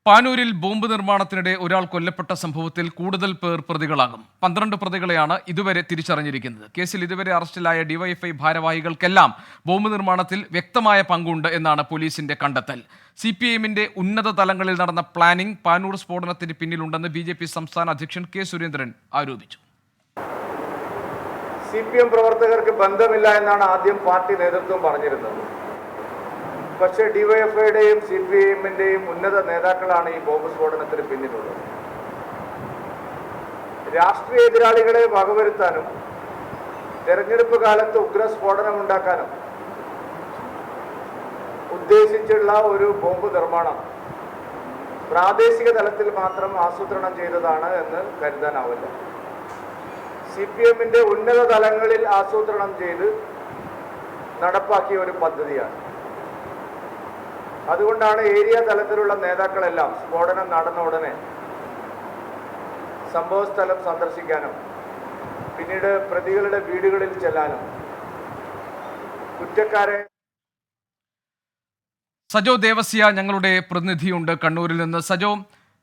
പാനൂരിൽ bomb നിർമ്മാണത്തിനിടെ ഒരാൾ കൊല്ലപ്പെട്ട സംഭവത്തിൽ കൂടുതൽ പേർ പ്രതികളാകും. 12 പ്രതികളെയാണ് ഇതുവരെ തിരിച്ചറിഞ്ഞിരിക്കുന്നത്. കേസിൽ ഇതുവരെ അറസ്റ്റിലായ ഡിവൈഎഫ്ഐ ഭാരവാഹികൾക്കെല്ലാം ബോംബ് നിർമ്മാണത്തിൽ വ്യക്തമായ പങ്കുണ്ട് എന്നാണ് പോലീസിന്റെ കണ്ടെത്തൽ. സിപിഐഎമ്മിന്റെ ഉന്നത തലങ്ങളിൽ നടന്ന പ്ലാനിംഗ് പാനൂർ സ്ഫോടനത്തിന് പിന്നിലുണ്ടെന്ന് ബിജെപി സംസ്ഥാന അധ്യക്ഷൻ കെ സുരേന്ദ്രൻ ആരോപിച്ചു. സിപിഎം പ്രവർത്തകർക്ക് ബന്ധമില്ല എന്നാണ് ആദ്യം പാർട്ടി നേതൃത്വം പറഞ്ഞിരുന്നത്. പക്ഷേ ഡിവൈഎഫ്ഐയുടെയും സിപിഐഎമ്മിന്റെയും ഉന്നത നേതാക്കളാണ് ഈ ബോംബ് സ്ഫോടനത്തിന് പിന്നിലുള്ളത്. രാഷ്ട്രീയ എതിരാളികളെ വകവരുത്താനും തെരഞ്ഞെടുപ്പ് കാലത്ത് ഉഗ്രസ്ഫോടനം ഉണ്ടാക്കാനും ഉദ്ദേശിച്ചുള്ള ഒരു ബോംബ് നിർമ്മാണം പ്രാദേശിക തലത്തിൽ മാത്രം ആസൂത്രണം ചെയ്തതാണ് എന്ന് കരുതാനാവില്ല. സിപിഎമ്മിന്റെ ഉന്നത തലങ്ങളിൽ ആസൂത്രണം ചെയ്ത് നടപ്പാക്കിയ ഒരു പദ്ധതിയാണ്. അതുകൊണ്ടാണ് ഏരിയ തലത്തിലുള്ള നേതാക്കളെല്ലാം സ്ഫോടനം നടന്ന ഉടനെ സംഭവസ്ഥലം സന്ദർശിക്കാനും പിന്നീട് പ്രതികളുടെ വീടുകളിൽ ചെല്ലാനും കുറ്റക്കാരെ. സജോ ദേവസ്യ ഞങ്ങളുടെ പ്രതിനിധിയുണ്ട് കണ്ണൂരിൽ നിന്ന്. സജോ,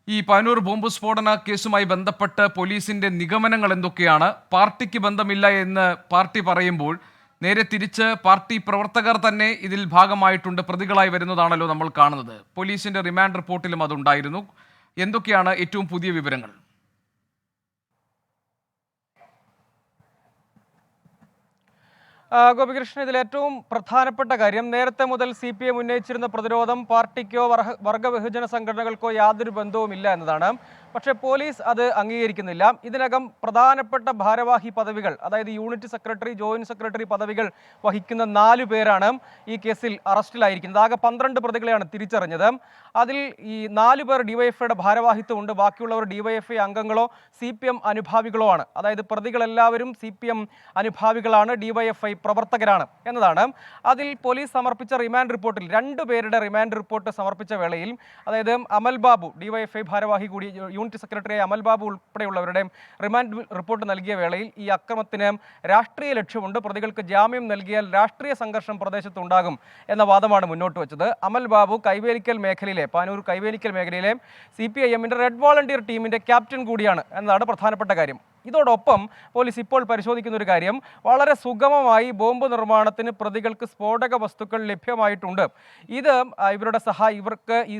ഈ പാനൂർ ബോംബ് സ്ഫോടന കേസുമായി ബന്ധപ്പെട്ട് പോലീസിന്റെ നിഗമനങ്ങൾ എന്തൊക്കെയാണ്? പാർട്ടിക്ക് ബന്ധമില്ല എന്ന് പാർട്ടി പറയുമ്പോൾ നേരെ തിരിച്ച് പാർട്ടി പ്രവർത്തകർ തന്നെ ഇതിൽ ഭാഗമായിട്ടുണ്ട്, പ്രതികളായി വരുന്നതാണല്ലോ നമ്മൾ കാണുന്നത്. പോലീസിന്റെ റിമാൻഡ് റിപ്പോർട്ടിലും അതുണ്ടായിരുന്നു. എന്തൊക്കെയാണ് ഏറ്റവും പുതിയ വിവരങ്ങൾ? ഗോപികൃഷ്ണൻ, ഇതിൽ ഏറ്റവും പ്രധാനപ്പെട്ട കാര്യം, നേരത്തെ മുതൽ CPM ഉന്നയിച്ചിരുന്ന പ്രതിരോധം പാർട്ടിക്കോ വർഗവിഭജന സംഘടനകൾക്കോ യാതൊരു ബന്ധവുമില്ല എന്നതാണ്. പക്ഷേ പോലീസ് അത് അംഗീകരിക്കുന്നില്ല. ഇതിനകം പ്രധാനപ്പെട്ട ഭാരവാഹി പദവികൾ, അതായത് യൂണിറ്റ് സെക്രട്ടറി, ജോയിന്റ് സെക്രട്ടറി പദവികൾ വഹിക്കുന്ന 4 പേരാണ് ഈ കേസിൽ അറസ്റ്റിലായിരിക്കുന്നത്. ആകെ 12 പ്രതികളെയാണ് തിരിച്ചറിഞ്ഞത്. അതിൽ ഈ 4 പേർ ഡിവൈഎഫ്ഐയുടെ ഭാരവാഹിത്വമുണ്ട്. ബാക്കിയുള്ളവർ ഡിവൈഎഫ്ഐ അംഗങ്ങളോ CPM അനുഭാവികളോ ആണ്. അതായത് പ്രതികളെല്ലാവരും CPM അനുഭാവികളാണ്, ഡിവൈഎഫ്ഐ പ്രവർത്തകരാണ് എന്നതാണ്. അതിൽ പോലീസ് സമർപ്പിച്ച റിമാൻഡ് റിപ്പോർട്ടിൽ 2 പേരുടെ റിമാൻഡ് റിപ്പോർട്ട് സമർപ്പിച്ച വേളയിൽ, അതായത് അമൽ ബാബു, ഡിവൈഎഫ്ഐ ഭാരവാഹി കൂടി യൂണിറ്റ് സെക്രട്ടറിയായ അമൽ ബാബു ഉൾപ്പെടെയുള്ളവരുടെ റിമാൻഡ് റിപ്പോർട്ട് നൽകിയ വേളയിൽ ഈ അക്രമത്തിന് രാഷ്ട്രീയ ലക്ഷ്യമുണ്ട്, പ്രതികൾക്ക് ജാമ്യം നൽകിയാൽ രാഷ്ട്രീയ സംഘർഷം പ്രദേശത്തുണ്ടാകും എന്ന വാദമാണ് മുന്നോട്ട് വെച്ചത്. അമൽ ബാബു കൈവേലിക്കൽ മേഖലയിലെ, പാനൂർ കൈവേലിക്കൽ മേഖലയിലെ CPIMന്റെ റെഡ് വോളണ്ടിയർ ടീമിന്റെ ക്യാപ്റ്റൻ കൂടിയാണ് എന്നതാണ് പ്രധാനപ്പെട്ട കാര്യം. ഇതോടൊപ്പം പോലീസ് ഇപ്പോൾ പരിശോധിക്കുന്ന ഒരു കാര്യം, വളരെ സുഗമമായി ബോംബ് നിർമ്മാണത്തിന് പ്രതികൾക്ക് സ്ഫോടക വസ്തുക്കൾ ലഭ്യമായിട്ടുണ്ട്. ഇത് ഇവർക്ക് ഈ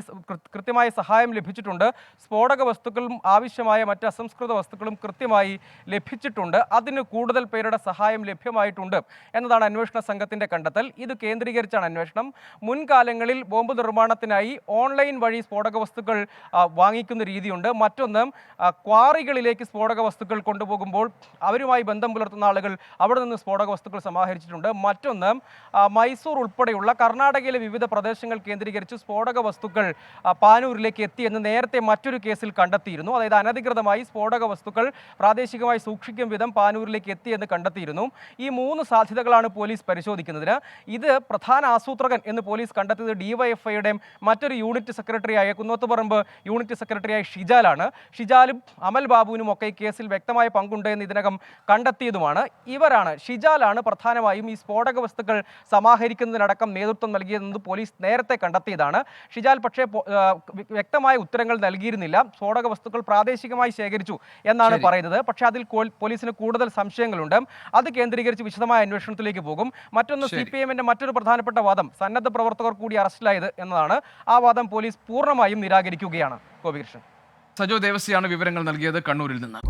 കൃത്യമായ സഹായം ലഭിച്ചിട്ടുണ്ട്. സ്ഫോടക വസ്തുക്കളും ആവശ്യമായ മറ്റ് അസംസ്കൃത വസ്തുക്കളും കൃത്യമായി ലഭിച്ചിട്ടുണ്ട്. അതിന് കൂടുതൽ പേരുടെ സഹായം ലഭ്യമായിട്ടുണ്ട് എന്നതാണ് അന്വേഷണ സംഘത്തിൻ്റെ കണ്ടെത്തൽ. ഇത് കേന്ദ്രീകരിച്ചാണ് അന്വേഷണം. മുൻകാലങ്ങളിൽ ബോംബ് നിർമ്മാണത്തിനായി ഓൺലൈൻ വഴി സ്ഫോടക വസ്തുക്കൾ വാങ്ങിക്കുന്ന രീതിയുണ്ട്. മറ്റൊന്ന്, ക്വാറികളിലേക്ക് സ്ഫോടക വസ്തുക്കൾ കൊണ്ടുപോകുമ്പോൾ അവരുമായി ബന്ധം പുലർത്തുന്ന ആളുകൾ അവിടെ നിന്ന് സ്ഫോടക വസ്തുക്കൾ സമാഹരിച്ചിട്ടുണ്ട്. മറ്റൊന്ന്, മൈസൂർ ഉൾപ്പെടെയുള്ള കർണാടകയിലെ വിവിധ പ്രദേശങ്ങൾ കേന്ദ്രീകരിച്ച് സ്ഫോടക വസ്തുക്കൾ പാനൂരിലേക്ക് എത്തിയെന്ന് നേരത്തെ മറ്റൊരു കേസിൽ കണ്ടെത്തിയിരുന്നു. അതായത് അനധികൃതമായി സ്ഫോടക വസ്തുക്കൾ പ്രാദേശികമായി സൂക്ഷിക്കും വിധം പാനൂരിലേക്ക് എത്തിയെന്ന് കണ്ടെത്തിയിരുന്നു. ഈ 3 സാധ്യതകളാണ് പോലീസ് പരിശോധിക്കുന്നതിന്. ഇത് പ്രധാന ആസൂത്രകൻ എന്ന് പോലീസ് കണ്ടെത്തിയത് ഡിവൈഎഫ്ഐയുടെ മറ്റൊരു യൂണിറ്റ് സെക്രട്ടറിയായ കുന്നോത്തുപറമ്പ് യൂണിറ്റ് സെക്രട്ടറിയായ ഷിജാലാണ്. ഷിജാലും അമൽ ബാബുവിനും ഒക്കെ ഈ കേസിൽ വ്യക്തമായ പങ്കുണ്ട് എന്ന് ഇതിനകം കണ്ടെത്തിയതുമാണ്. ഷിജാലാണ് പ്രധാനമായും ഈ സ്ഫോടക വസ്തുക്കൾ സമാഹരിക്കുന്നതിനടക്കം നേതൃത്വം നൽകിയതെന്ന് പോലീസ് നേരത്തെ കണ്ടെത്തിയതാണ്. ഷിജാൽ പക്ഷേ വ്യക്തമായ ഉത്തരങ്ങൾ നൽകിയിരുന്നില്ല. സ്ഫോടക വസ്തുക്കൾ പ്രാദേശികമായി ശേഖരിച്ചു എന്നാണ് പറയുന്നത്. പക്ഷേ അതിൽ പോലീസിന് കൂടുതൽ സംശയങ്ങളുണ്ട്. അത് കേന്ദ്രീകരിച്ച് വിശദമായ അന്വേഷണത്തിലേക്ക് പോകും. മറ്റൊന്ന്, CPIMന്റെ മറ്റൊരു പ്രധാനപ്പെട്ട വാദം, സന്നദ്ധ പ്രവർത്തകർ കൂടി അറസ്റ്റിലായത് എന്നതാണ്. ആ വാദം പോലീസ് പൂർണ്ണമായും നിരാകരിക്കുകയാണ്. ഗോപികൃഷ്ണൻ. സജോ ദേവസ്യാണ് വിവരങ്ങൾ നൽകിയത് കണ്ണൂരിൽ നിന്ന്.